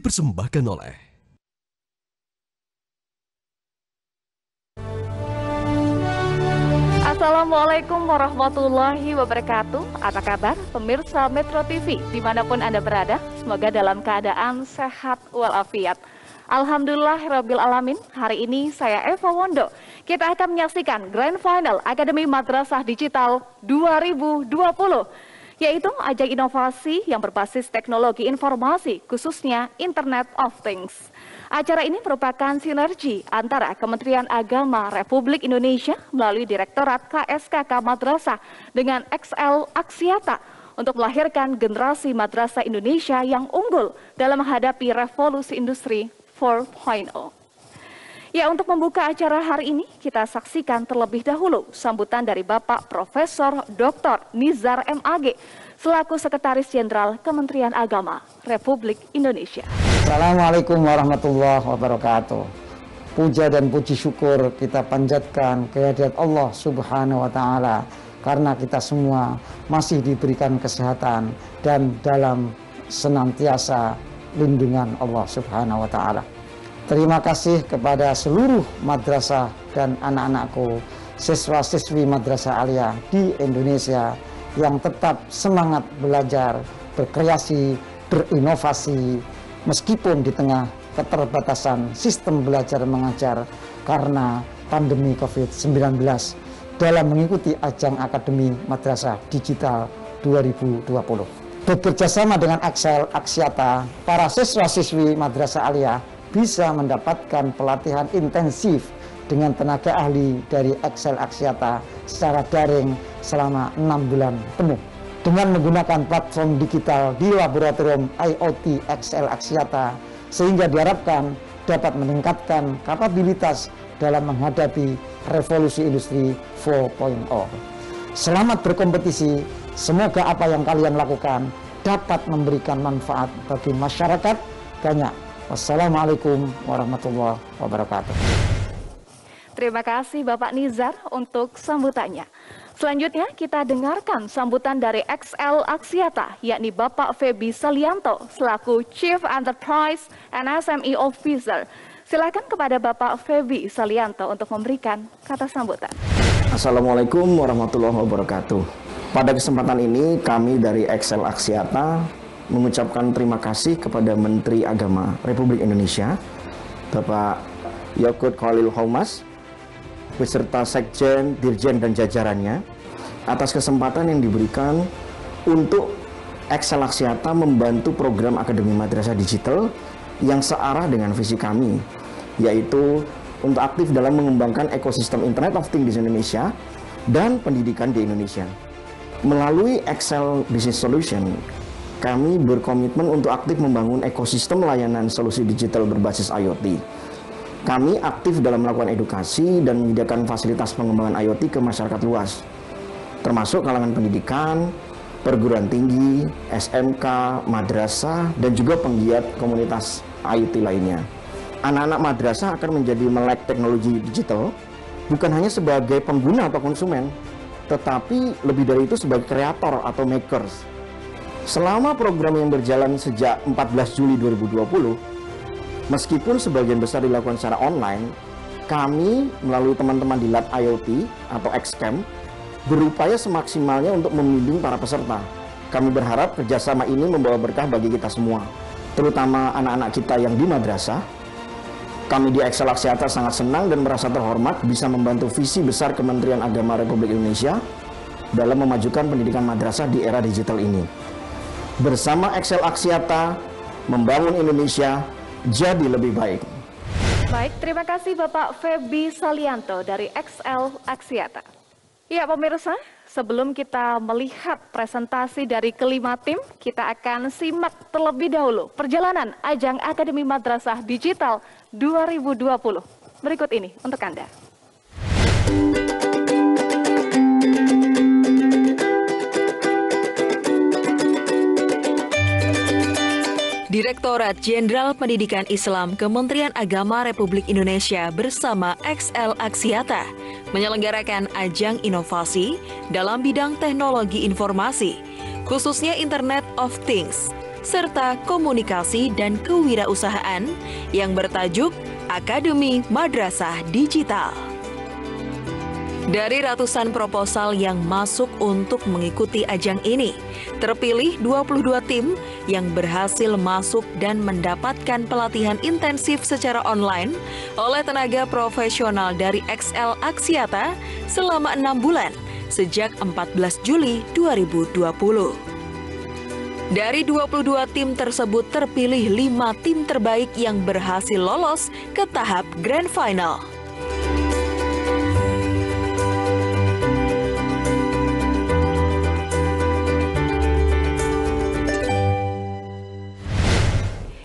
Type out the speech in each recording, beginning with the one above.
dipersembahkan oleh Assalamualaikum warahmatullahi wabarakatuh. Apa kabar pemirsa Metro TV dimanapun Anda berada? Semoga dalam keadaan sehat walafiat. Alhamdulillahirabbil alamin. Hari ini saya Eva Wondo. Kita akan menyaksikan Grand Final Akademi Madrasah Digital 2020, yaitu ajang inovasi yang berbasis teknologi informasi, khususnya Internet of Things. Acara ini merupakan sinergi antara Kementerian Agama Republik Indonesia melalui Direktorat KSKK Madrasah dengan XL Axiata untuk melahirkan generasi madrasah Indonesia yang unggul dalam menghadapi revolusi industri 4.0. Ya, untuk membuka acara hari ini, kita saksikan terlebih dahulu sambutan dari Bapak Profesor Dr. Nizar MAG, selaku Sekretaris Jenderal Kementerian Agama Republik Indonesia. Assalamualaikum warahmatullahi wabarakatuh. Puja dan puji syukur kita panjatkan kehadirat Allah Subhanahu wa Ta'ala, karena kita semua masih diberikan kesehatan dan dalam senantiasa lindungan Allah Subhanahu wa Ta'ala. Terima kasih kepada seluruh madrasah dan anak-anakku, siswa-siswi Madrasah Aliyah di Indonesia yang tetap semangat belajar, berkreasi, berinovasi, meskipun di tengah keterbatasan sistem belajar mengajar karena pandemi COVID-19 dalam mengikuti ajang Akademi Madrasah Digital 2020. Bekerjasama dengan XL Axiata, para siswa-siswi Madrasah Aliyah bisa mendapatkan pelatihan intensif dengan tenaga ahli dari XL Axiata secara daring selama 6 bulan penuh. Dengan menggunakan platform digital di laboratorium IoT XL Axiata, sehingga diharapkan dapat meningkatkan kapabilitas dalam menghadapi revolusi industri 4.0. Selamat berkompetisi, semoga apa yang kalian lakukan dapat memberikan manfaat bagi masyarakat banyak. Wassalamualaikum warahmatullahi wabarakatuh. Terima kasih Bapak Nizar untuk sambutannya. Selanjutnya kita dengarkan sambutan dari XL Axiata, yakni Bapak Febi Salianto selaku Chief Enterprise and SME Officer. Silakan kepada Bapak Febi Salianto untuk memberikan kata sambutan. Assalamualaikum warahmatullahi wabarakatuh. Pada kesempatan ini kami dari XL Axiata mengucapkan terima kasih kepada Menteri Agama Republik Indonesia, Bapak Yakut Khalil Homas, beserta Sekjen, Dirjen, dan jajarannya atas kesempatan yang diberikan untuk XL Axiata membantu program Akademi Madrasah Digital yang searah dengan visi kami, yaitu untuk aktif dalam mengembangkan ekosistem Internet of Things di Indonesia dan pendidikan di Indonesia. Melalui XL Business Solution, kami berkomitmen untuk aktif membangun ekosistem layanan solusi digital berbasis IoT. Kami aktif dalam melakukan edukasi dan menyediakan fasilitas pengembangan IoT ke masyarakat luas, termasuk kalangan pendidikan, perguruan tinggi, SMK, madrasah, dan juga penggiat komunitas IoT lainnya. Anak-anak madrasah akan menjadi melek teknologi digital, bukan hanya sebagai pengguna atau konsumen, tetapi lebih dari itu sebagai kreator atau makers. Selama program yang berjalan sejak 14 Juli 2020, meskipun sebagian besar dilakukan secara online, kami melalui teman-teman di Lab IoT atau XCamp berupaya semaksimalnya untuk membimbing para peserta. Kami berharap kerjasama ini membawa berkah bagi kita semua, terutama anak-anak kita yang di madrasah. Kami di XL Axiata sangat senang dan merasa terhormat bisa membantu visi besar Kementerian Agama Republik Indonesia dalam memajukan pendidikan madrasah di era digital ini. Bersama XL Axiata, membangun Indonesia jadi lebih baik. Baik, terima kasih Bapak Febi Salianto dari XL Axiata. Ya pemirsa, sebelum kita melihat presentasi dari kelima tim, kita akan simak terlebih dahulu perjalanan ajang Akademi Madrasah Digital 2020. Berikut ini untuk Anda. Direktorat Jenderal Pendidikan Islam Kementerian Agama Republik Indonesia bersama XL Axiata menyelenggarakan ajang inovasi dalam bidang teknologi informasi, khususnya Internet of Things, serta komunikasi dan kewirausahaan yang bertajuk Akademi Madrasah Digital. Dari ratusan proposal yang masuk untuk mengikuti ajang ini, terpilih 22 tim yang berhasil masuk dan mendapatkan pelatihan intensif secara online oleh tenaga profesional dari XL Axiata selama 6 bulan sejak 14 Juli 2020. Dari 22 tim tersebut terpilih 5 tim terbaik yang berhasil lolos ke tahap Grand Final.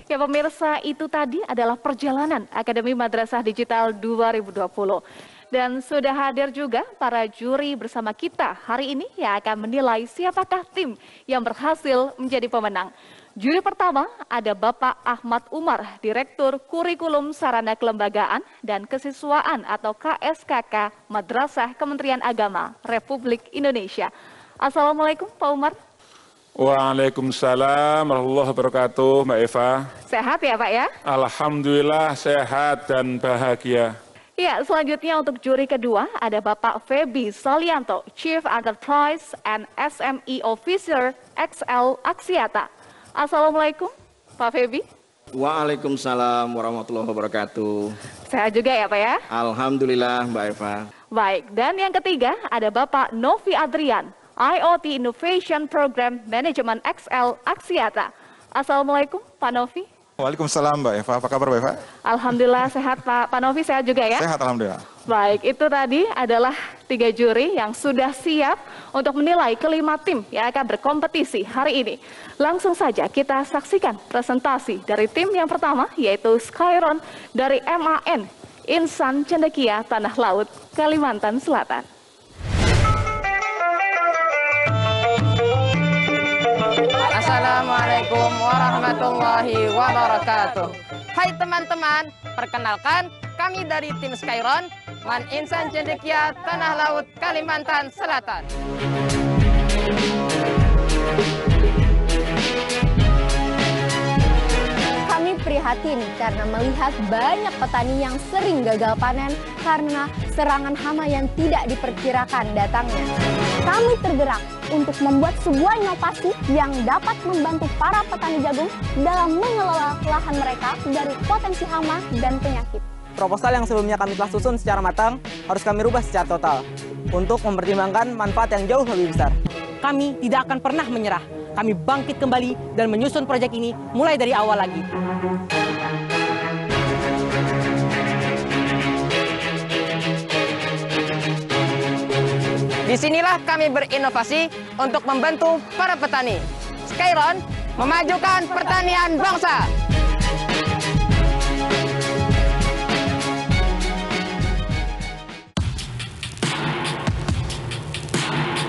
Ya pemirsa, itu tadi adalah perjalanan Akademi Madrasah Digital 2020. Dan sudah hadir juga para juri bersama kita hari ini yang akan menilai siapakah tim yang berhasil menjadi pemenang. Juri pertama ada Bapak Ahmad Umar, Direktur Kurikulum Sarana Kelembagaan dan Kesiswaan atau KSKK Madrasah Kementerian Agama Republik Indonesia. Assalamualaikum Pak Umar. Waalaikumsalam warahmatullahi wabarakatuh, Mbak Eva. Sehat ya Pak ya? Alhamdulillah sehat dan bahagia. Ya, selanjutnya untuk juri kedua ada Bapak Feby Solianto, Chief Enterprise and SME Officer XL Axiata. Assalamualaikum Pak Feby. Waalaikumsalam warahmatullahi wabarakatuh. Sehat juga ya Pak ya? Alhamdulillah Mbak Eva. Baik, dan yang ketiga ada Bapak Novi Adrian, IoT Innovation Program Management XL Axiata. Assalamualaikum Pak Novi. Waalaikumsalam Mbak Eva, apa kabar Mbak Eva? Alhamdulillah sehat Pak. Pak Novi sehat juga ya? Sehat Alhamdulillah. Baik, itu tadi adalah 3 juri yang sudah siap untuk menilai kelima tim yang akan berkompetisi hari ini. Langsung saja kita saksikan presentasi dari tim yang pertama yaitu Skyron dari MAN Insan Cendekia Tanah Laut, Kalimantan Selatan. Assalamualaikum warahmatullahi wabarakatuh. Hai teman-teman, perkenalkan kami dari tim Skyron, Man Insan Cendekia Tanah Laut, Kalimantan Selatan. Kami prihatin karena melihat banyak petani yang sering gagal panen karena serangan hama yang tidak diperkirakan datangnya. Kami tergerak untuk membuat sebuah inovasi yang dapat membantu para petani jagung dalam mengelola lahan mereka dari potensi hama dan penyakit. Proposal yang sebelumnya kami telah susun secara matang harus kami rubah secara total untuk mempertimbangkan manfaat yang jauh lebih besar. Kami tidak akan pernah menyerah. Kami bangkit kembali dan menyusun proyek ini mulai dari awal lagi. Disinilah kami berinovasi untuk membantu para petani. Skyron memajukan pertanian bangsa.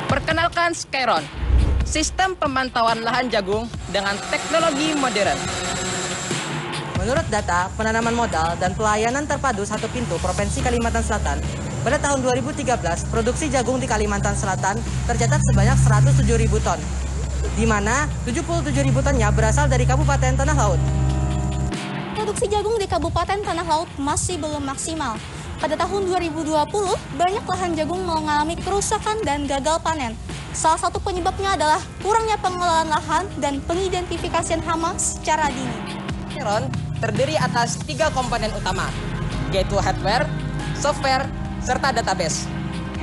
Perkenalkan Skyron, sistem pemantauan lahan jagung dengan teknologi modern. Menurut data penanaman modal dan pelayanan terpadu satu pintu Provinsi Kalimantan Selatan, pada tahun 2013, produksi jagung di Kalimantan Selatan tercatat sebanyak 107.000 ton, di mana 77.000 tonnya berasal dari Kabupaten Tanah Laut. Produksi jagung di Kabupaten Tanah Laut masih belum maksimal. Pada tahun 2020, banyak lahan jagung mengalami kerusakan dan gagal panen. Salah satu penyebabnya adalah kurangnya pengelolaan lahan dan pengidentifikasian hama secara dini. Skyron terdiri atas 3 komponen utama, yaitu hardware, software, serta database.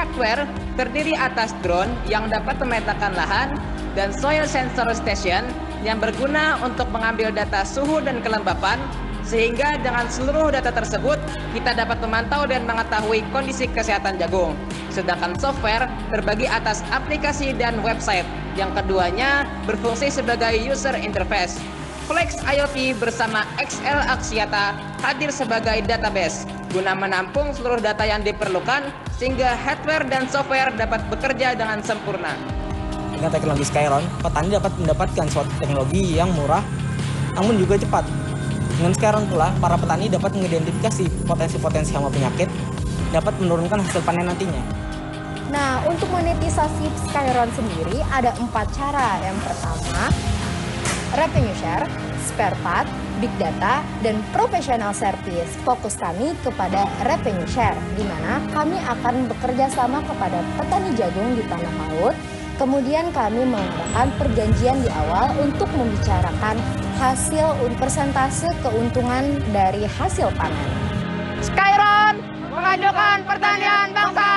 Hardware terdiri atas drone yang dapat memetakan lahan dan soil sensor station yang berguna untuk mengambil data suhu dan kelembapan, sehingga dengan seluruh data tersebut kita dapat memantau dan mengetahui kondisi kesehatan jagung. Sedangkan software terbagi atas aplikasi dan website, yang keduanya berfungsi sebagai user interface. Flex IoT bersama XL Axiata hadir sebagai database guna menampung seluruh data yang diperlukan sehingga hardware dan software dapat bekerja dengan sempurna. Dengan teknologi Skyron, petani dapat mendapatkan suatu teknologi yang murah namun juga cepat. Dengan Skyron pula, para petani dapat mengidentifikasi potensi-potensi hama penyakit, dapat menurunkan hasil panen nantinya. Nah, untuk monetisasi Skyron sendiri ada 4 cara. Yang pertama, revenue share, spare part, big data, dan professional service. Fokus kami kepada revenue share, di mana kami akan bekerja sama kepada petani jagung di tanah laut. Kemudian kami mengadakan perjanjian di awal untuk membicarakan hasil persentase keuntungan dari hasil panen. Skyron mengajukan pertanian bangsa.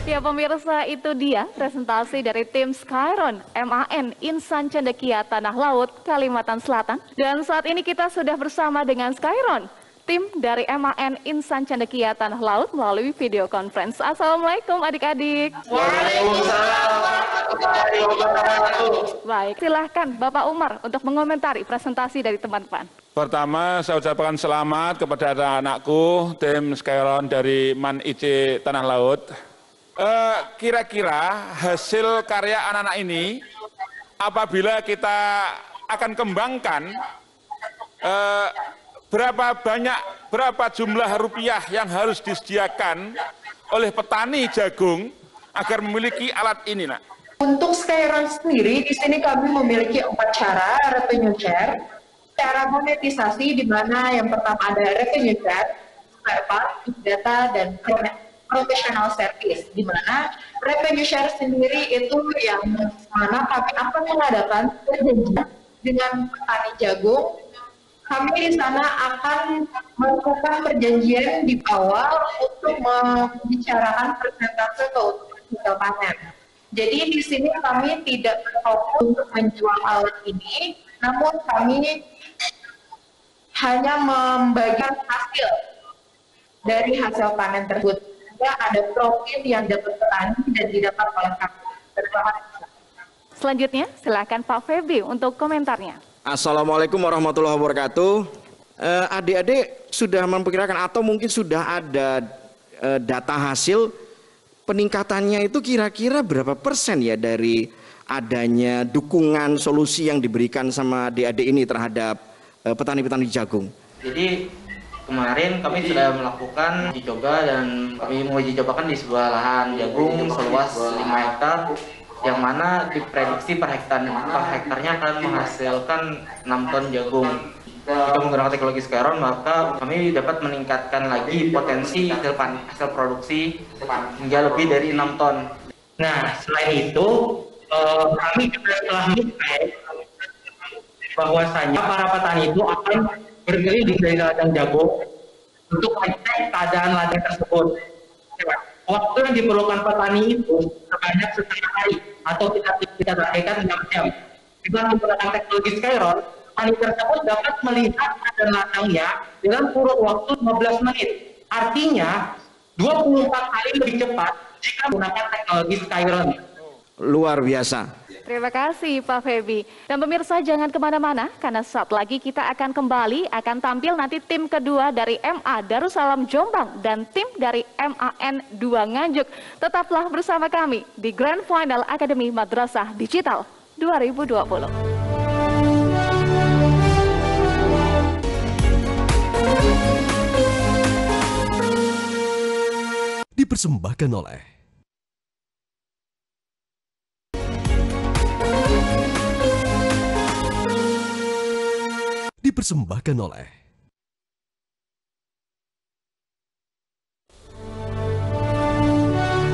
Ya pemirsa, itu dia presentasi dari tim Skyron MAN Insan Cendekia Tanah Laut Kalimantan Selatan. Dan saat ini kita sudah bersama dengan Skyron, tim dari MAN Insan Cendekia Tanah Laut melalui video conference. Assalamualaikum adik-adik. Waalaikumsalam. Baik, silahkan Bapak Umar untuk mengomentari presentasi dari teman-teman. Pertama, saya ucapkan selamat kepada anak-anakku, tim Skyron dari MAN IC Tanah Laut. Kira-kira hasil karya anak-anak ini, apabila kita akan kembangkan, berapa jumlah rupiah yang harus disediakan oleh petani jagung agar memiliki alat ini, Nak? Untuk Skyron sendiri, di sini kami memiliki 4 cara revenue share. Cara monetisasi di mana yang pertama ada revenue share, spare part, big data, dan professional service, di mana revenue share sendiri itu yang mana kami akan mengadakan perjanjian dengan petani jagung. Kami di sana akan melakukan perjanjian di awal untuk membicarakan persentase keuntungan hasil panen. Jadi di sini kami tidak berfokus untuk menjual alat ini, namun kami hanya membagikan hasil dari hasil panen tersebut. Ada profit yang dapat petani dan didapat oleh kami. Terima kasih. Selanjutnya, silakan Pak Feby untuk komentarnya. Assalamualaikum warahmatullahi wabarakatuh. Adik-adik sudah memperkirakan atau mungkin sudah ada data hasil peningkatannya itu kira-kira berapa persen ya dari adanya dukungan solusi yang diberikan sama adik-adik ini terhadap petani-petani jagung? Jadi kemarin kami sudah melakukan uji coba dan kami menguji cobakan di sebuah lahan jagung seluas 5 hektar yang mana diprediksi per hektarnya akan menghasilkan 6 ton jagung. Jika menggunakan teknologi Skyron maka kami dapat meningkatkan lagi potensi hasil produksi hingga lebih dari 6 ton. Nah, selain itu kami juga telah mengklaim bahwasanya para petani itu akan berkeliling dari ladang jagung untuk mengecek keadaan ladang tersebut. Waktu yang diperlukan petani itu sebanyak setengah hari atau kita targetkan 6 jam. Dengan menggunakan teknologi Skyron, petani tersebut dapat melihat keadaan ladangnya dalam kurun waktu 15 menit. Artinya 24 kali lebih cepat jika menggunakan teknologi Skyron. Luar biasa. Terima kasih Pak Feby. Dan pemirsa jangan kemana-mana karena saat lagi kita akan tampil nanti tim kedua dari MA Darussalam Jombang dan tim dari MAN 2 Nganjuk. Tetaplah bersama kami di Grand Final Akademi Madrasah Digital 2020. Dipersembahkan oleh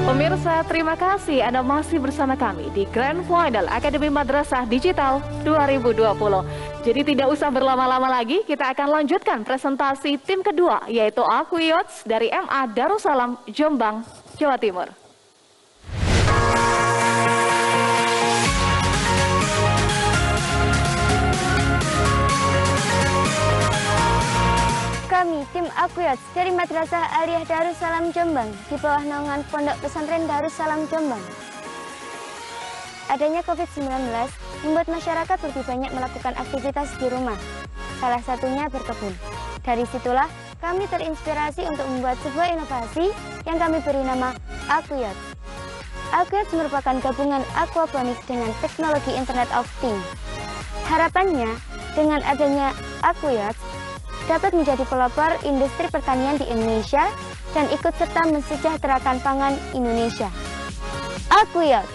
Pemirsa, terima kasih Anda masih bersama kami di Grand Final Akademi Madrasah Digital 2020. Jadi tidak usah berlama-lama lagi, kita akan lanjutkan presentasi tim kedua, yaitu Aquiots dari MA Darussalam Jombang, Jawa Timur. Kami, tim Aquiots dari Madrasah Aliyah Darussalam Jombang di bawah naungan Pondok Pesantren Darussalam Jombang. Adanya COVID-19 membuat masyarakat lebih banyak melakukan aktivitas di rumah, salah satunya berkebun. Dari situlah kami terinspirasi untuk membuat sebuah inovasi yang kami beri nama Aquiots. Aquiots merupakan gabungan aquaponik dengan teknologi Internet of Things. Harapannya, dengan adanya Aquiots, dapat menjadi pelopor industri pertanian di Indonesia dan ikut serta mensejahterakan pangan Indonesia. Aquiots,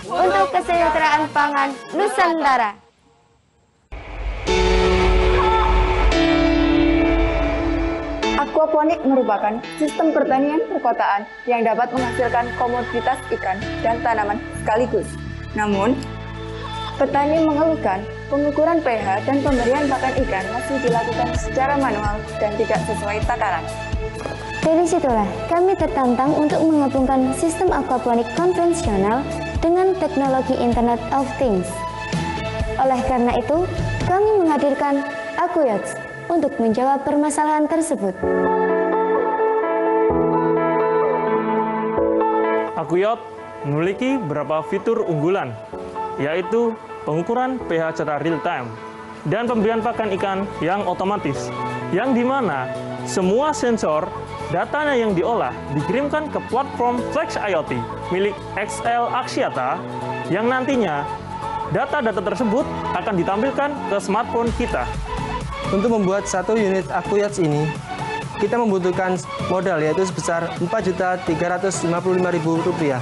untuk kesejahteraan pangan Nusantara. Aquaponik merupakan sistem pertanian perkotaan yang dapat menghasilkan komoditas ikan dan tanaman sekaligus. Namun, petani mengeluhkan pengukuran pH dan pemberian pakan ikan masih dilakukan secara manual dan tidak sesuai takaran. Dari situlah kami tertantang untuk menggabungkan sistem aquaponik konvensional dengan teknologi Internet of Things. Oleh karena itu, kami menghadirkan Aquiots untuk menjawab permasalahan tersebut. Aquiots memiliki beberapa fitur unggulan, yaitu pengukuran pH secara real time dan pemberian pakan ikan yang otomatis, yang dimana semua sensor datanya yang diolah dikirimkan ke platform Flex IoT milik XL Axiata, yang nantinya data-data tersebut akan ditampilkan ke smartphone kita. Untuk membuat satu unit Aquiots ini, kita membutuhkan modal yaitu sebesar Rp4.355.000.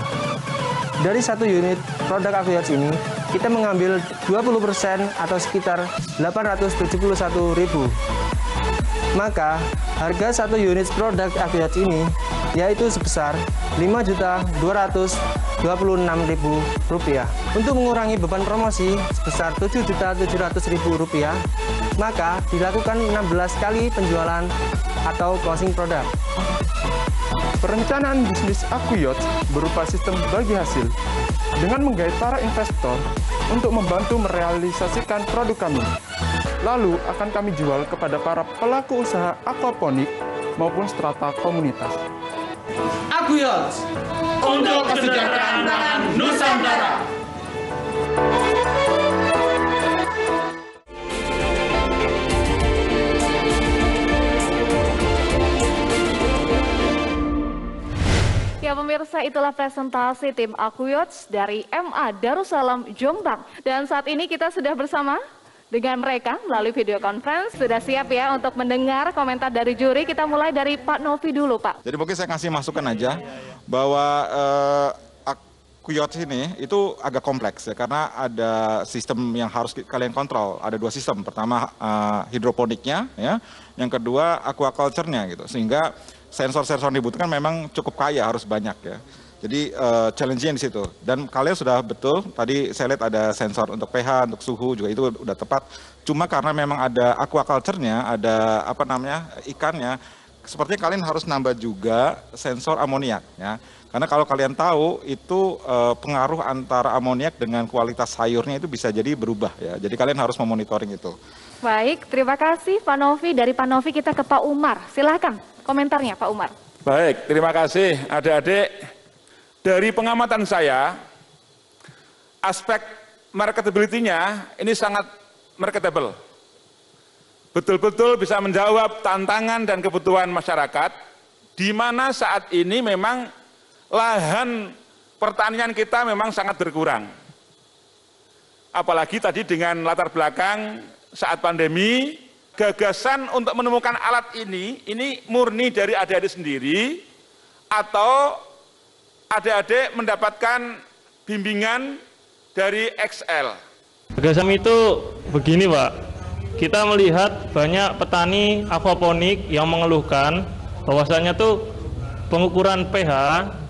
Dari satu unit produk Aquiots ini, kita mengambil 20% atau sekitar Rp871.000. Maka, harga satu unit produk Aquiots ini yaitu sebesar Rp5.226.000. Untuk mengurangi beban promosi sebesar Rp7.700.000, maka dilakukan 16 kali penjualan atau closing produk. Perencanaan bisnis Aquiots berupa sistem bagi hasil dengan menggait para investor untuk membantu merealisasikan produk kami. Lalu akan kami jual kepada para pelaku usaha aquaponik maupun strata komunitas. Aquiots untuk kesejahteraan pangan Nusantara. Ya pemirsa, itulah presentasi tim Aquiots dari MA Darussalam Jombang. Dan saat ini kita sudah bersama dengan mereka melalui video conference. Sudah siap ya untuk mendengar komentar dari juri. Kita mulai dari Pak Novi dulu, Pak. Jadi mungkin saya kasih masukan aja bahwa Aquiots ini itu agak kompleks ya, karena ada sistem yang harus kalian kontrol. Ada dua sistem. Pertama hidroponiknya, ya. Yang kedua aquaculture-nya gitu. Sehingga sensor-sensor yang dibutuhkan memang cukup kaya, harus banyak ya. Jadi challenge-nya di situ. Dan kalian sudah betul, tadi saya lihat ada sensor untuk pH, untuk suhu juga itu udah tepat. Cuma karena memang ada aquaculture-nya, ada apa namanya ikannya, sepertinya kalian harus nambah juga sensor amoniak ya. Karena kalau kalian tahu itu pengaruh antara amoniak dengan kualitas sayurnya itu bisa jadi berubah ya. Jadi kalian harus memonitoring itu. Baik, terima kasih Pak Novi. Dari Pak Novi kita ke Pak Umar. Silahkan komentarnya Pak Umar. Baik, terima kasih adik-adik. Dari pengamatan saya, aspek marketability-nya ini sangat marketable. Betul-betul bisa menjawab tantangan dan kebutuhan masyarakat, di mana saat ini memang lahan pertanian kita memang sangat berkurang. Apalagi tadi dengan latar belakang saat pandemi, gagasan untuk menemukan alat ini murni dari adik-adik sendiri, atau adik-adik mendapatkan bimbingan dari XL. Gagasan itu begini Pak, kita melihat banyak petani aquaponik yang mengeluhkan bahwasanya tuh pengukuran pH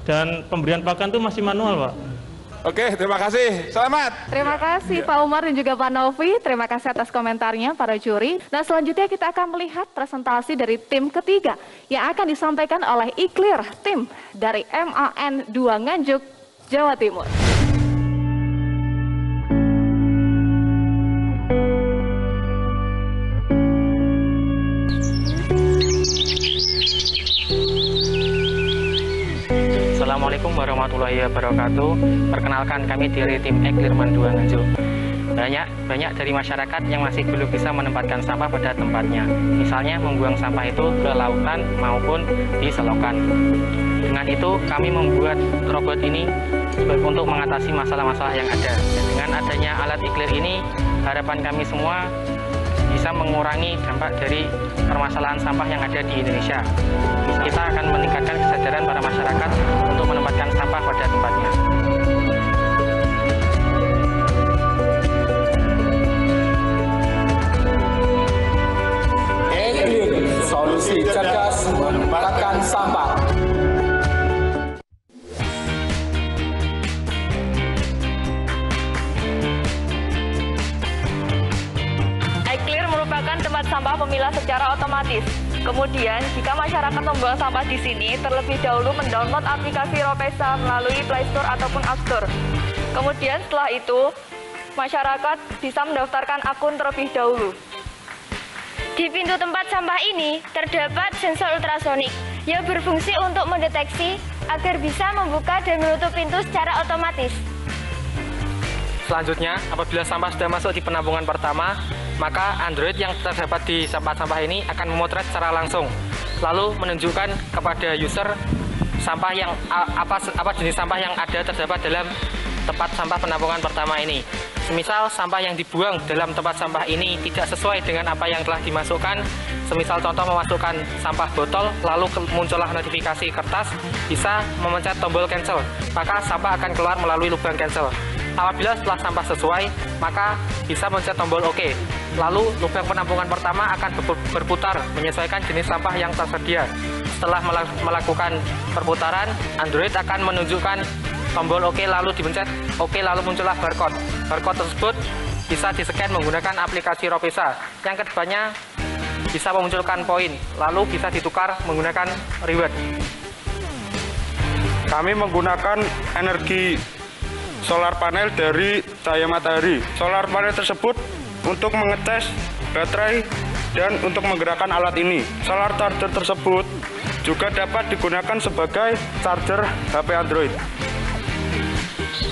dan pemberian pakan tuh masih manual Pak. Oke, terima kasih. Selamat. Terima kasih Pak Umar dan juga Pak Novi. Terima kasih atas komentarnya para juri. Nah selanjutnya kita akan melihat presentasi dari tim ketiga yang akan disampaikan oleh Iclear, tim dari MAN 2 Nganjuk, Jawa Timur. Assalamualaikum warahmatullahi wabarakatuh. Perkenalkan, kami dari tim Iclear MAN 2 Nganjuk. Banyak dari masyarakat yang masih belum bisa menempatkan sampah pada tempatnya. Misalnya membuang sampah itu ke lautan maupun di selokan. Dengan Dengan itu kami membuat robot ini untuk mengatasi masalah-masalah yang ada. Dengan adanya alat iklir ini, harapan kami semua bisa mengurangi dampak dari permasalahan sampah yang ada di Indonesia. Kita akan meningkatkan kesadaran para masyarakat untuk menempatkan sampah pada tempatnya. Solusi cerdas menempatkan sampah. iClear merupakan tempat sampah pemilah secara otomatis. Kemudian, jika masyarakat membuang sampah di sini, terlebih dahulu mendownload aplikasi Ropesa melalui Play Store ataupun App Store. Kemudian setelah itu, masyarakat bisa mendaftarkan akun terlebih dahulu. Di pintu tempat sampah ini terdapat sensor ultrasonik yang berfungsi untuk mendeteksi agar bisa membuka dan menutup pintu secara otomatis. Selanjutnya, apabila sampah sudah masuk di penampungan pertama, maka Android yang terdapat di tempat sampah ini akan memotret secara langsung, lalu menunjukkan kepada user sampah yang apa jenis sampah yang ada terdapat dalam tempat sampah penampungan pertama ini. Semisal sampah yang dibuang dalam tempat sampah ini tidak sesuai dengan apa yang telah dimasukkan, semisal contoh memasukkan sampah botol, lalu muncullah notifikasi kertas, bisa memencet tombol cancel, maka sampah akan keluar melalui lubang cancel. Apabila setelah sampah sesuai, maka bisa mencet tombol OK. Lalu lubang penampungan pertama akan berputar menyesuaikan jenis sampah yang tersedia. Setelah melakukan perputaran, Android akan menunjukkan tombol OK lalu dipencet OK lalu muncullah barcode. Barcode tersebut bisa di-scan menggunakan aplikasi Ropesa yang kedepannya bisa memunculkan poin lalu bisa ditukar menggunakan reward. Kami menggunakan energi solar panel dari cahaya matahari. Solar panel tersebut untuk mengecas baterai dan untuk menggerakkan alat ini. Solar charger tersebut juga dapat digunakan sebagai charger HP Android.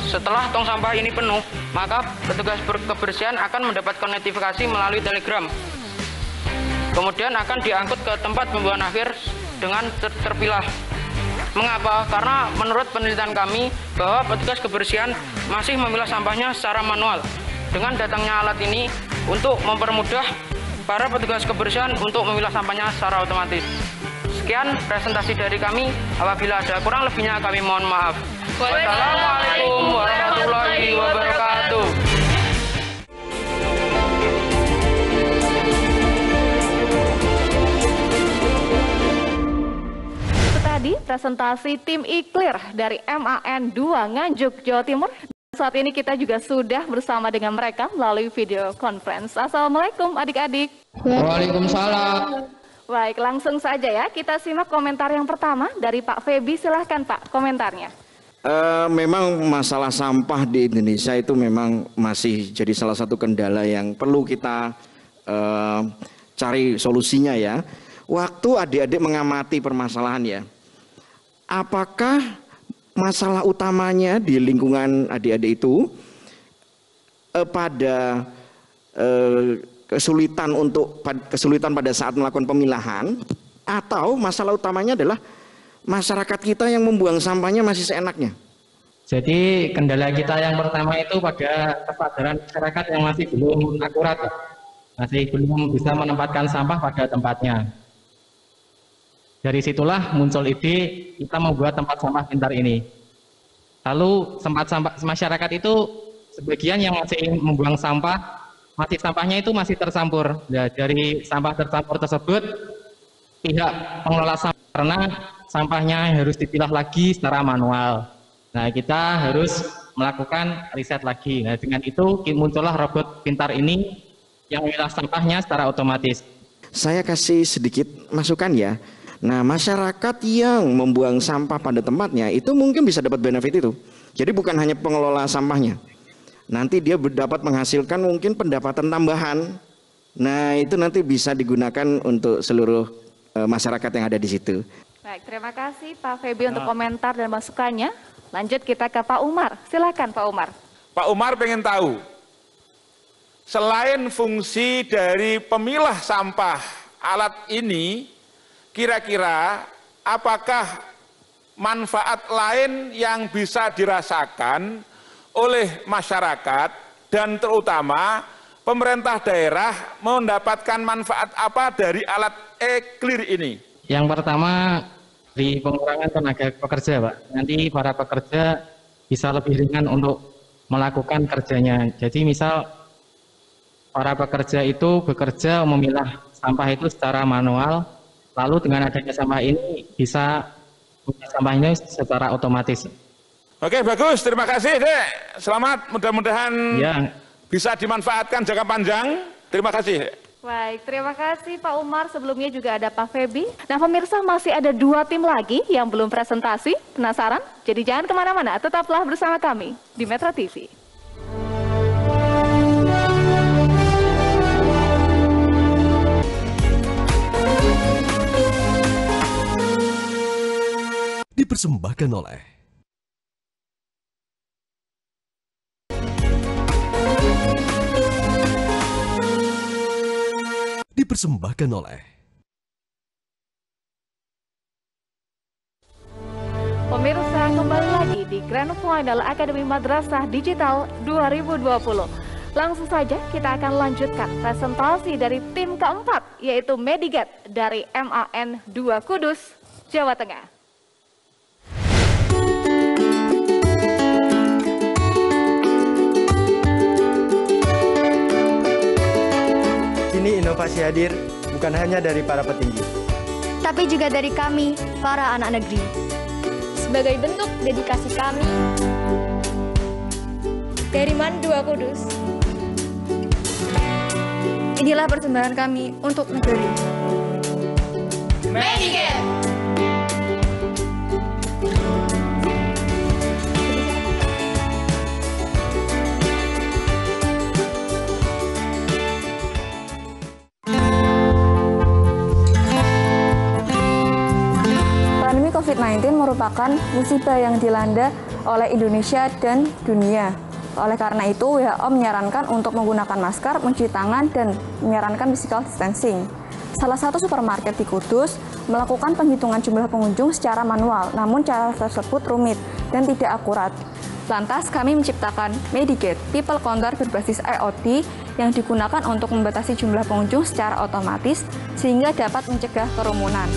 Setelah tong sampah ini penuh, maka petugas kebersihan akan mendapatkan notifikasi melalui Telegram. Kemudian akan diangkut ke tempat pembuangan akhir dengan terpilah. Mengapa? Karena menurut penelitian kami bahwa petugas kebersihan masih memilah sampahnya secara manual. Dengan datangnya alat ini untuk mempermudah para petugas kebersihan untuk memilah sampahnya secara otomatis. Sekian presentasi dari kami. Apabila ada kurang lebihnya kami mohon maaf. Wassalamualaikum warahmatullahi wabarakatuh. Itu tadi presentasi tim iClear dari MAN 2 Nganjuk, Jawa Timur. Saat ini kita juga sudah bersama dengan mereka melalui video conference. Assalamualaikum adik-adik. Waalaikumsalam. Baik, langsung saja ya. Kita simak komentar yang pertama dari Pak Feby. Silahkan Pak, komentarnya. Memang masalah sampah di Indonesia itu memang masih jadi salah satu kendala yang perlu kita cari solusinya ya. Waktu adik-adik mengamati permasalahan ya, apakah masalah utamanya di lingkungan adik-adik itu pada kesulitan pada saat melakukan pemilahan, atau masalah utamanya adalah masyarakat kita yang membuang sampahnya masih seenaknya? Jadi kendala kita yang pertama itu pada kesadaran masyarakat yang masih belum akurat, masih belum bisa menempatkan sampah pada tempatnya. Dari situlah muncul ide kita membuat tempat sampah pintar ini. Lalu tempat sampah masyarakat itu sebagian yang masih membuang sampah, masih sampahnya itu masih tercampur. Ya, dari sampah tercampur tersebut, pihak pengelola sampah karena sampahnya harus dipilah lagi secara manual. Nah, kita harus melakukan riset lagi. Nah, dengan itu muncullah robot pintar ini yang memilah sampahnya secara otomatis. Saya kasih sedikit masukan ya. Nah, masyarakat yang membuang sampah pada tempatnya itu mungkin bisa dapat benefit itu. Jadi bukan hanya pengelola sampahnya. Nanti dia dapat menghasilkan mungkin pendapatan tambahan. Nah, itu nanti bisa digunakan untuk seluruh masyarakat yang ada di situ. Baik, terima kasih Pak Feby untuk komentar dan masukannya. Lanjut kita ke Pak Umar. Silakan Pak Umar. Pak Umar pengen tahu, selain fungsi dari pemilah sampah alat ini, kira-kira apakah manfaat lain yang bisa dirasakan oleh masyarakat dan terutama pemerintah daerah mendapatkan manfaat apa dari alat e-clear ini? Yang pertama di pengurangan tenaga pekerja, Pak. Nanti para pekerja bisa lebih ringan untuk melakukan kerjanya. Jadi misal para pekerja itu bekerja memilah sampah itu secara manual, lalu dengan adanya sampah ini bisa sampahnya secara otomatis. Oke, bagus. Terima kasih, Dek. Selamat. Mudah-mudahan bisa dimanfaatkan jangka panjang. Terima kasih. Baik, terima kasih Pak Umar. Sebelumnya juga ada Pak Febi. Nah, pemirsa, masih ada 2 tim lagi yang belum presentasi. Penasaran? Jadi jangan kemana-mana. Tetaplah bersama kami di Metro TV. Dipersembahkan oleh Pemirsa, kembali lagi di Grand Final Akademi Madrasah Digital 2020. Langsung saja kita akan lanjutkan presentasi dari tim keempat, yaitu Mediget dari MAN 2 Kudus, Jawa Tengah. Kini inovasi hadir bukan hanya dari para petinggi, tapi juga dari kami, para anak negeri. Sebagai bentuk dedikasi kami dari MAN 2 Kudus, inilah persembahan kami untuk negeri. Mediget! COVID-19 merupakan musibah yang dilanda oleh Indonesia dan dunia. Oleh karena itu, WHO menyarankan untuk menggunakan masker, mencuci tangan, dan menyarankan physical distancing. Salah satu supermarket di Kudus melakukan penghitungan jumlah pengunjung secara manual, namun cara tersebut rumit dan tidak akurat. Lantas, kami menciptakan Mediget, People Counter berbasis IoT yang digunakan untuk membatasi jumlah pengunjung secara otomatis sehingga dapat mencegah kerumunan.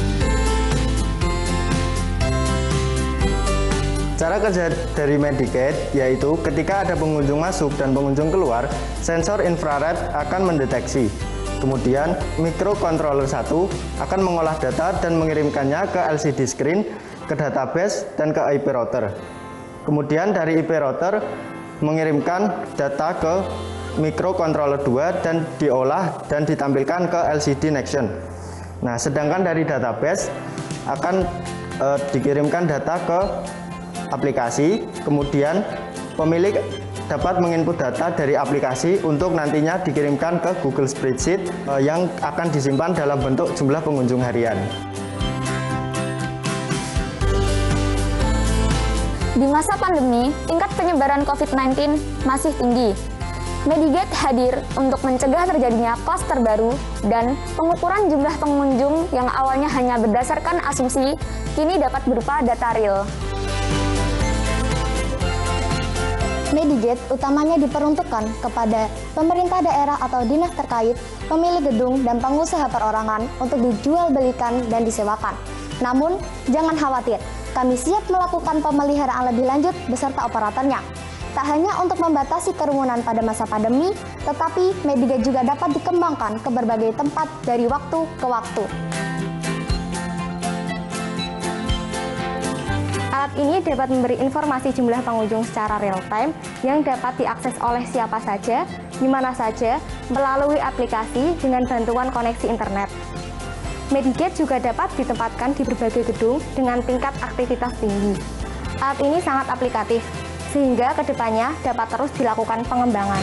Cara kerja dari Mediget yaitu ketika ada pengunjung masuk dan pengunjung keluar, sensor infrared akan mendeteksi. Kemudian microcontroller 1 akan mengolah data dan mengirimkannya ke LCD screen, ke database, dan ke IP router. Kemudian dari IP router mengirimkan data ke microcontroller 2 dan diolah dan ditampilkan ke LCD Nexion. Nah, sedangkan dari database akan dikirimkan data ke aplikasi, kemudian pemilik dapat menginput data dari aplikasi untuk nantinya dikirimkan ke Google Spreadsheet yang akan disimpan dalam bentuk jumlah pengunjung harian. Di masa pandemi, tingkat penyebaran COVID-19 masih tinggi. Mediget hadir untuk mencegah terjadinya klaster baru dan pengukuran jumlah pengunjung yang awalnya hanya berdasarkan asumsi, kini dapat berupa data real. Mediget utamanya diperuntukkan kepada pemerintah daerah atau dinas terkait, pemilik gedung, dan pengusaha perorangan untuk dijual belikan dan disewakan. Namun, jangan khawatir, kami siap melakukan pemeliharaan lebih lanjut beserta operatornya. Tak hanya untuk membatasi kerumunan pada masa pandemi, tetapi Mediget juga dapat dikembangkan ke berbagai tempat dari waktu ke waktu. Alat ini dapat memberi informasi jumlah pengunjung secara real time yang dapat diakses oleh siapa saja, di mana saja, melalui aplikasi dengan bantuan koneksi internet. Mediget juga dapat ditempatkan di berbagai gedung dengan tingkat aktivitas tinggi. Alat ini sangat aplikatif, sehingga kedepannya dapat terus dilakukan pengembangan.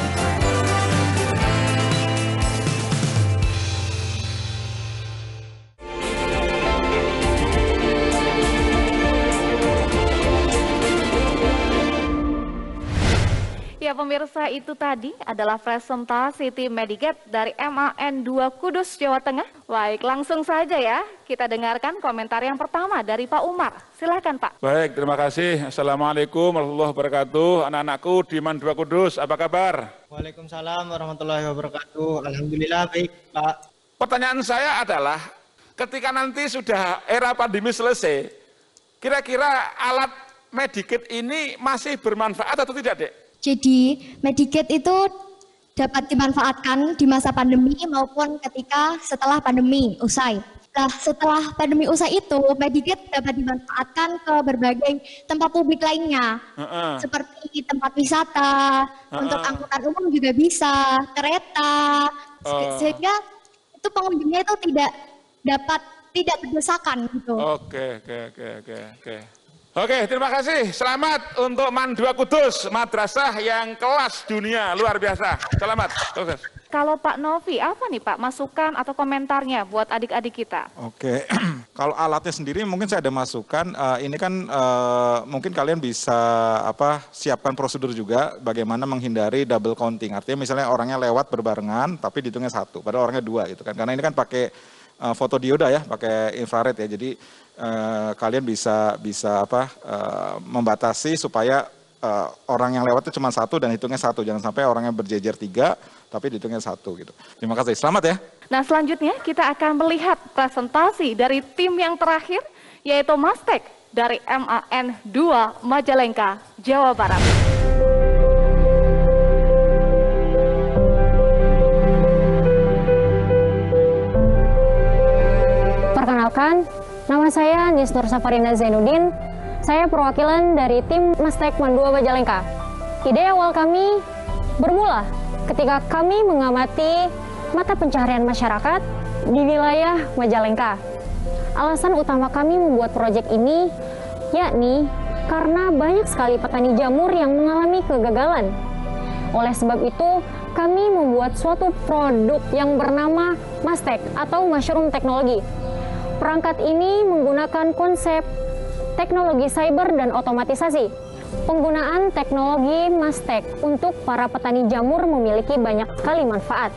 Ya Ya pemirsa, itu tadi adalah presentasi tim Mediget dari MAN 2 Kudus, Jawa Tengah. Baik, langsung saja ya kita dengarkan komentar yang pertama dari Pak Umar. Silakan Pak. Baik, terima kasih. Assalamualaikum warahmatullahi wabarakatuh. Anak-anakku di MAN 2 Kudus, apa kabar? Waalaikumsalam warahmatullahi wabarakatuh. Alhamdulillah baik Pak. Pertanyaan saya adalah, ketika nanti sudah era pandemi selesai, kira-kira alat Mediget ini masih bermanfaat atau tidak, Dek? Jadi, Mediget itu dapat dimanfaatkan di masa pandemi maupun ketika setelah pandemi usai. Nah, setelah pandemi usai itu, Mediget dapat dimanfaatkan ke berbagai tempat publik lainnya, seperti tempat wisata, untuk angkutan umum juga bisa, kereta, sehingga itu pengunjungnya itu tidak berdesakan gitu. Oke, terima kasih. Selamat untuk MAN 2 Kudus, madrasah yang kelas dunia, luar biasa. Selamat. Kalau Pak Novi, apa nih Pak masukan atau komentarnya buat adik-adik kita? Oke, kalau alatnya sendiri mungkin saya ada masukan. Ini kan mungkin kalian bisa siapkan prosedur juga bagaimana menghindari double counting. Artinya misalnya orangnya lewat berbarengan, tapi dihitungnya 1, padahal orangnya 2 gitu kan. Karena ini kan pakai fotodioda ya, pakai infrared ya. Jadi kalian bisa membatasi supaya orang yang lewat itu cuma 1 dan hitungnya 1. Jangan sampai orangnya berjejer 3 tapi dihitungnya 1 gitu. Terima kasih. Selamat ya. Nah, selanjutnya kita akan melihat presentasi dari tim yang terakhir, yaitu Mastek dari MAN 2 Majalengka, Jawa Barat. Perkenalkan, nama saya Nisnur Safarina Zainuddin. Saya perwakilan dari tim Mastek MAN 2 Majalengka. Ide awal kami bermula ketika kami mengamati mata pencaharian masyarakat di wilayah Majalengka. Alasan utama kami membuat proyek ini yakni karena banyak sekali petani jamur yang mengalami kegagalan. Oleh sebab itu, kami membuat suatu produk yang bernama Mastek atau Mushroom Technology. Perangkat ini menggunakan konsep teknologi cyber dan otomatisasi. Penggunaan teknologi Mastek untuk para petani jamur memiliki banyak sekali manfaat.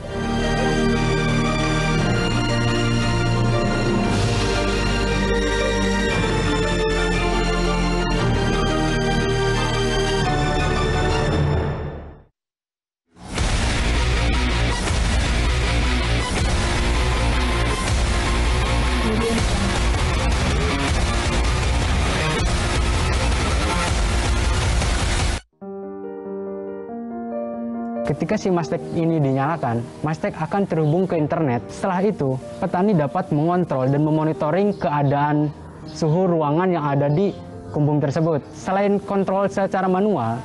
Ketika si Mastek ini dinyalakan, Mastek akan terhubung ke internet. Setelah itu, petani dapat mengontrol dan memonitoring keadaan suhu ruangan yang ada di kumbung tersebut. Selain kontrol secara manual,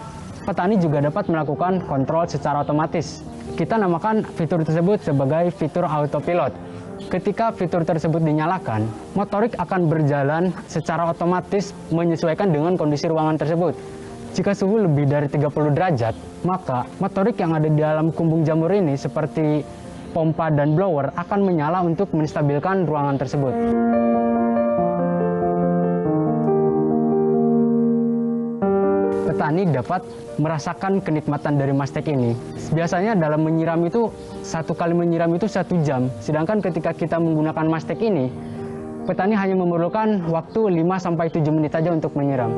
petani juga dapat melakukan kontrol secara otomatis. Kita namakan fitur tersebut sebagai fitur autopilot. Ketika fitur tersebut dinyalakan, motorik akan berjalan secara otomatis menyesuaikan dengan kondisi ruangan tersebut. Jika suhu lebih dari 30 derajat, maka motorik yang ada di dalam kumbung jamur ini seperti pompa dan blower akan menyala untuk menstabilkan ruangan tersebut. Petani dapat merasakan kenikmatan dari Mastek ini. Biasanya dalam menyiram itu, satu kali menyiram itu 1 jam. Sedangkan ketika kita menggunakan Mastek ini, petani hanya memerlukan waktu 5-7 menit saja untuk menyiram.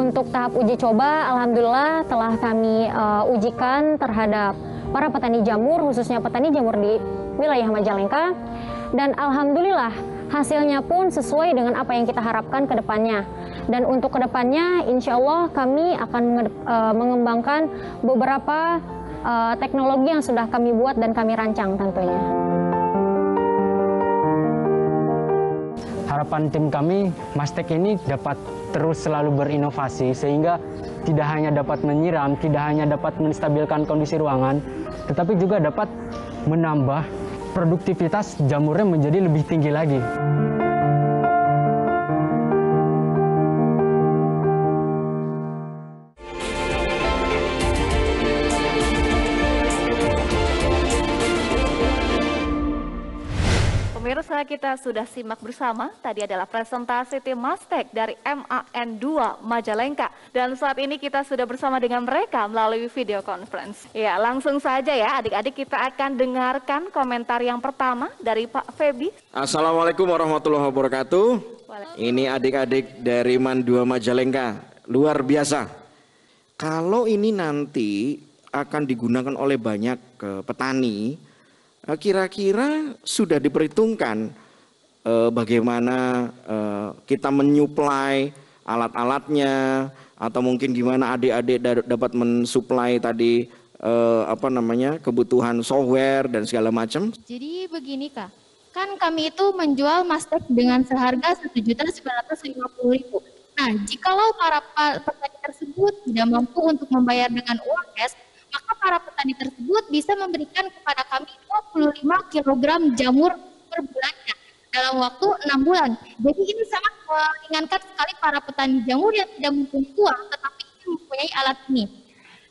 Untuk tahap uji coba, alhamdulillah telah kami ujikan terhadap para petani jamur, khususnya petani jamur di wilayah Majalengka. Dan alhamdulillah hasilnya pun sesuai dengan apa yang kita harapkan ke depannya. Dan untuk ke depannya, insya Allah kami akan mengembangkan beberapa teknologi yang sudah kami buat dan kami rancang tentunya. Harapan tim kami, Mastek ini dapat terus selalu berinovasi sehingga tidak hanya dapat menyiram, tidak hanya dapat menstabilkan kondisi ruangan, tetapi juga dapat menambah produktivitas jamurnya menjadi lebih tinggi lagi. Pemirsa, pemirsa, kita sudah simak bersama, tadi adalah presentasi tim Mastek dari MAN2 Majalengka. Dan saat ini kita sudah bersama dengan mereka melalui video conference. Ya, langsung saja ya adik-adik, kita akan dengarkan komentar yang pertama dari Pak Feby. Assalamualaikum warahmatullahi wabarakatuh. Ini adik-adik dari MAN2 Majalengka, luar biasa. Kalau ini nanti akan digunakan oleh banyak petani, kira-kira sudah diperhitungkan bagaimana kita menyuplai alat-alatnya, atau mungkin gimana adik-adik dapat mensuplai tadi kebutuhan software dan segala macam. Jadi begini Kak, kan kami itu menjual Mastek dengan seharga Rp1.950.000. Nah, jikalau para petani tersebut tidak mampu untuk membayar dengan uang cash, maka para petani tersebut bisa memberikan kepada kami 25 kg jamur per bulannya dalam waktu 6 bulan. Jadi ini sangat meringankan sekali para petani jamur yang tidak mempunyai uang tetapi mempunyai alat ini.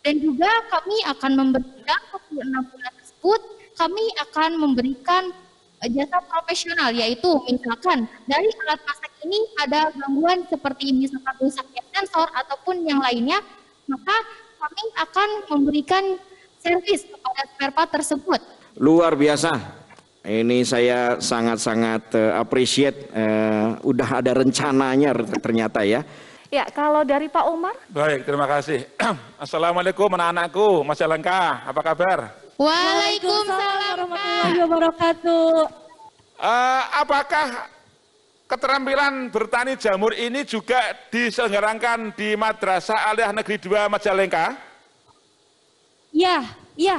Dan juga kami akan memberikan 26 bulan tersebut, kami akan memberikan jasa profesional, yaitu misalkan dari alat Mastek ini ada gangguan seperti misalkan rusaknya sensor ataupun yang lainnya, maka kami akan memberikan servis kepada spare part tersebut. Luar biasa. Ini saya sangat-sangat appreciate, udah ada rencananya ternyata ya. Ya, kalau dari Pak Umar? Baik, terima kasih. Assalamualaikum anak-anakku, Majalengka, apa kabar? Waalaikumsalam warahmatullahi wabarakatuh. Apakah keterampilan bertani jamur ini juga diselenggarakan di Madrasah Aliyah Negeri 2 Majalengka? Iya,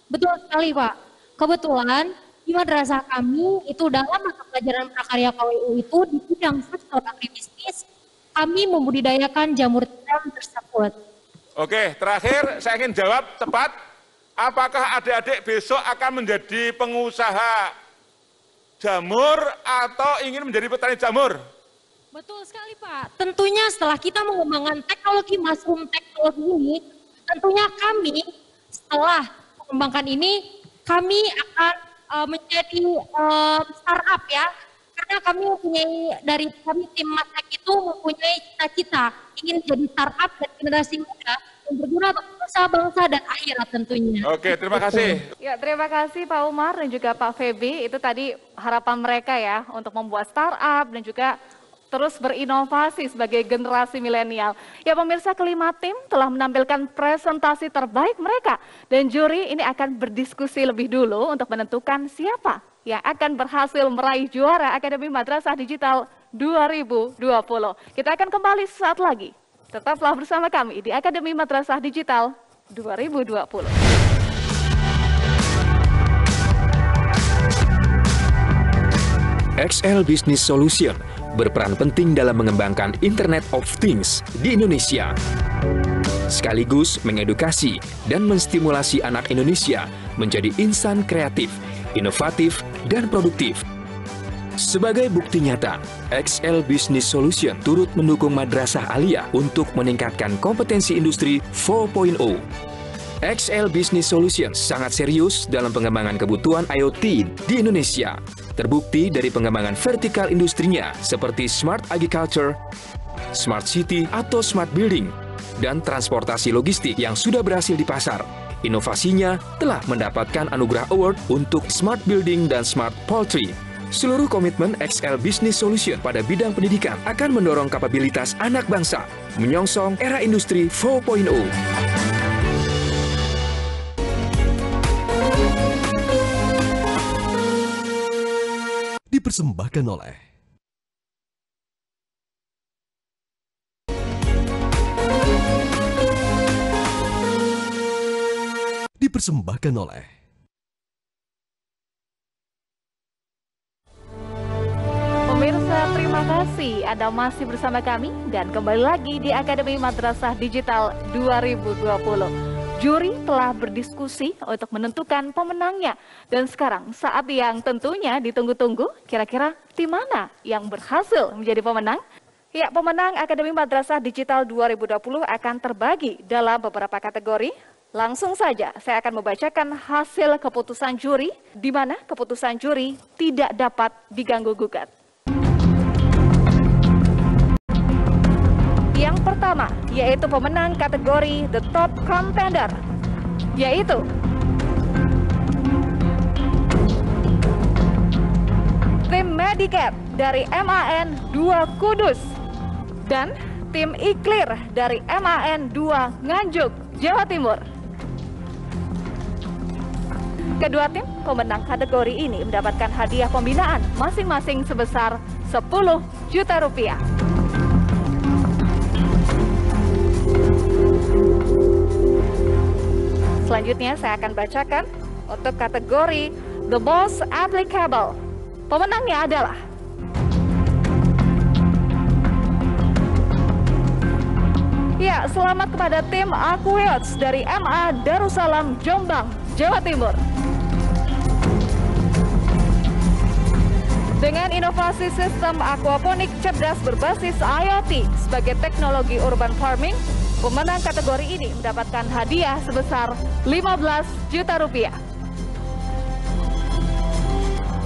betul sekali Pak. Kebetulan di madrasah kami itu dalam mata pelajaran prakarya KWU itu di bidang sektor agribisnis, kami membudidayakan jamur tiram tersebut. Oke, terakhir saya ingin jawab tepat. Apakah adik-adik besok akan menjadi pengusaha jamur atau ingin menjadi petani jamur? Betul sekali Pak. Tentunya setelah kita mengembangkan teknologi mushroom teknologi ini, tentunya kami setelah mengembangkan ini, kami akan menjadi startup ya. Karena kami dari tim Mastek itu mempunyai cita-cita ingin jadi startup dan generasi muda yang berguna untuk bangsa dan akhirat tentunya. Oke, terima kasih. Ya, terima kasih Pak Umar dan juga Pak Feby. Itu tadi harapan mereka ya untuk membuat startup dan juga terus berinovasi sebagai generasi milenial. Ya pemirsa, kelima tim telah menampilkan presentasi terbaik mereka. Dan juri ini akan berdiskusi lebih dulu untuk menentukan siapa yang akan berhasil meraih juara Akademi Madrasah Digital 2020. Kita akan kembali sesaat lagi. Tetaplah bersama kami di Akademi Madrasah Digital 2020. XL Business Solution berperan penting dalam mengembangkan Internet of Things di Indonesia, sekaligus mengedukasi dan menstimulasi anak Indonesia menjadi insan kreatif, inovatif, dan produktif. Sebagai bukti nyata, XL Business Solution turut mendukung Madrasah Aliyah untuk meningkatkan kompetensi industri 4.0. XL Business Solution sangat serius dalam pengembangan kebutuhan IoT di Indonesia. Terbukti dari pengembangan vertikal industrinya seperti Smart Agriculture, Smart City atau Smart Building, dan transportasi logistik yang sudah berhasil di pasar. Inovasinya telah mendapatkan anugerah award untuk Smart Building dan Smart Poultry. Seluruh komitmen XL Business Solution pada bidang pendidikan akan mendorong kapabilitas anak bangsa, menyongsong era industri 4.0. Dipersembahkan oleh Pemirsa, terima kasih Anda masih bersama kami dan kembali lagi di Akademi Madrasah Digital 2020. Juri telah berdiskusi untuk menentukan pemenangnya. Dan sekarang saat yang tentunya ditunggu-tunggu, kira-kira tim mana yang berhasil menjadi pemenang? Ya, pemenang Akademi Madrasah Digital 2020 akan terbagi dalam beberapa kategori. Langsung saja saya akan membacakan hasil keputusan juri, di mana keputusan juri tidak dapat diganggu-gugat. Yang pertama, yaitu pemenang kategori The Top Contender, yaitu tim Medicat dari MAN 2 Kudus dan tim Iklir dari MAN 2 Nganjuk, Jawa Timur. Kedua tim pemenang kategori ini mendapatkan hadiah pembinaan masing-masing sebesar 10 juta rupiah. Selanjutnya saya akan bacakan untuk kategori The Most Applicable. Pemenangnya adalah ya, selamat kepada tim Aquiots dari MA Darussalam Jombang, Jawa Timur. Dengan inovasi sistem aquaponik cerdas berbasis IoT sebagai teknologi urban farming, pemenang kategori ini mendapatkan hadiah sebesar 15 juta rupiah.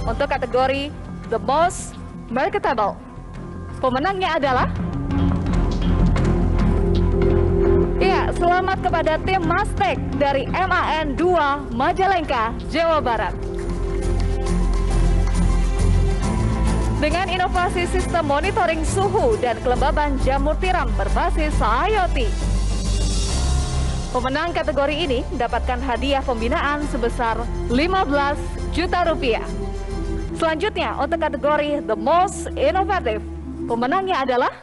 Untuk kategori The Most Marketable, pemenangnya adalah ya, selamat kepada tim Mastek dari MAN 2 Majalengka, Jawa Barat. Dengan inovasi sistem monitoring suhu dan kelembaban jamur tiram berbasis IoT, pemenang kategori ini mendapatkan hadiah pembinaan sebesar 15 juta rupiah. Selanjutnya untuk kategori The Most Innovative, pemenangnya adalah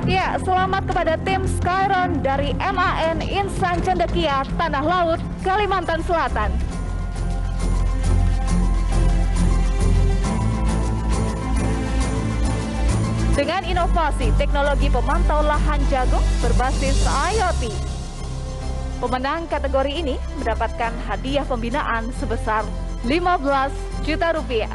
ya, selamat kepada tim Skyron dari MAN Insan Cendekia, Tanah Laut, Kalimantan Selatan. Dengan inovasi teknologi pemantau lahan jagung berbasis IoT, pemenang kategori ini mendapatkan hadiah pembinaan sebesar 15 juta rupiah.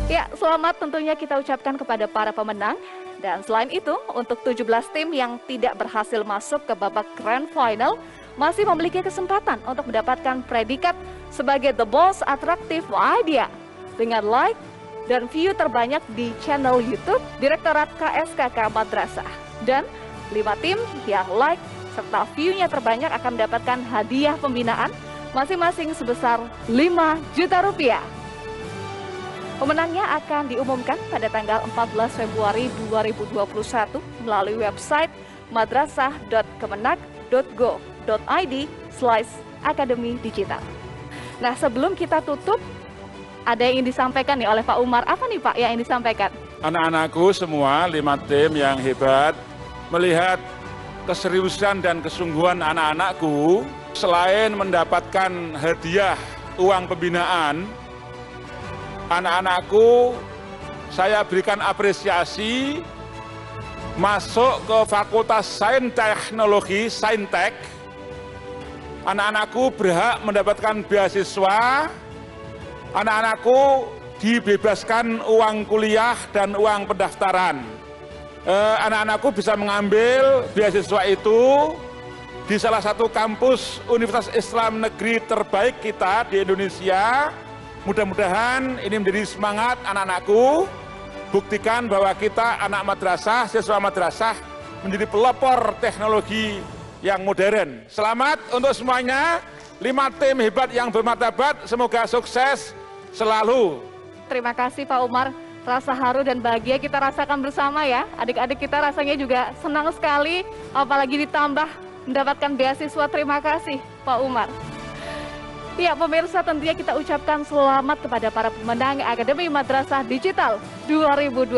Ya, selamat tentunya kita ucapkan kepada para pemenang. Dan selain itu, untuk 17 tim yang tidak berhasil masuk ke babak Grand Final, masih memiliki kesempatan untuk mendapatkan predikat sebagai The Most Attractive Idea dengan like dan view terbanyak di channel YouTube Direktorat KSKK Madrasah. Dan 5 tim yang like serta view-nya terbanyak akan mendapatkan hadiah pembinaan masing-masing sebesar 5 juta rupiah. Pemenangnya akan diumumkan pada tanggal 14 Februari 2021 melalui website madrasah.kemenak.go.id/akademi digital. Nah, sebelum kita tutup, ada yang ingin disampaikan nih oleh Pak Umar. Apa nih Pak yang ingin disampaikan? Anak-anakku semua, 5 tim yang hebat, melihat keseriusan dan kesungguhan anak-anakku, selain mendapatkan hadiah uang pembinaan, anak-anakku saya berikan apresiasi masuk ke Fakultas Sains Teknologi, Saintek. Anak-anakku berhak mendapatkan beasiswa, anak-anakku dibebaskan uang kuliah dan uang pendaftaran. Anak-anakku bisa mengambil beasiswa itu di salah satu kampus Universitas Islam Negeri terbaik kita di Indonesia. Mudah-mudahan ini menjadi semangat anak-anakku, buktikan bahwa kita anak madrasah, siswa madrasah menjadi pelopor teknologi yang modern. Selamat untuk semuanya, 5 tim hebat yang bermartabat, semoga sukses selalu. Terima kasih Pak Umar, rasa haru dan bahagia kita rasakan bersama ya. Adik-adik kita rasanya juga senang sekali, apalagi ditambah mendapatkan beasiswa. Terima kasih Pak Umar. Ya, pemirsa, tentunya kita ucapkan selamat kepada para pemenang Akademi Madrasah Digital 2020.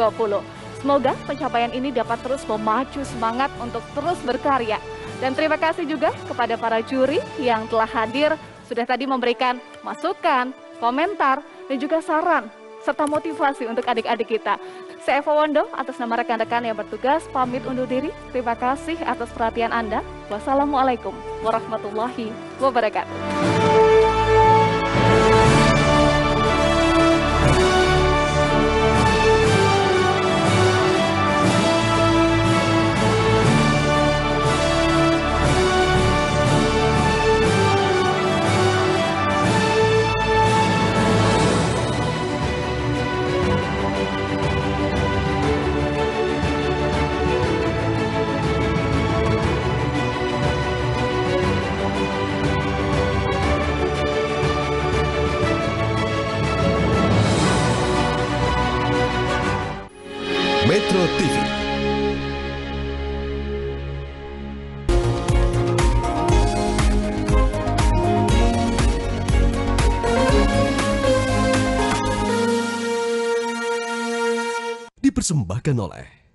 Semoga pencapaian ini dapat terus memacu semangat untuk terus berkarya. Dan terima kasih juga kepada para juri yang telah hadir, sudah tadi memberikan masukan, komentar, dan juga saran, serta motivasi untuk adik-adik kita. Saya Eva Wondo, atas nama rekan-rekan yang bertugas, pamit undur diri. Terima kasih atas perhatian Anda. Wassalamualaikum warahmatullahi wabarakatuh. Metro TV. Dipersembahkan oleh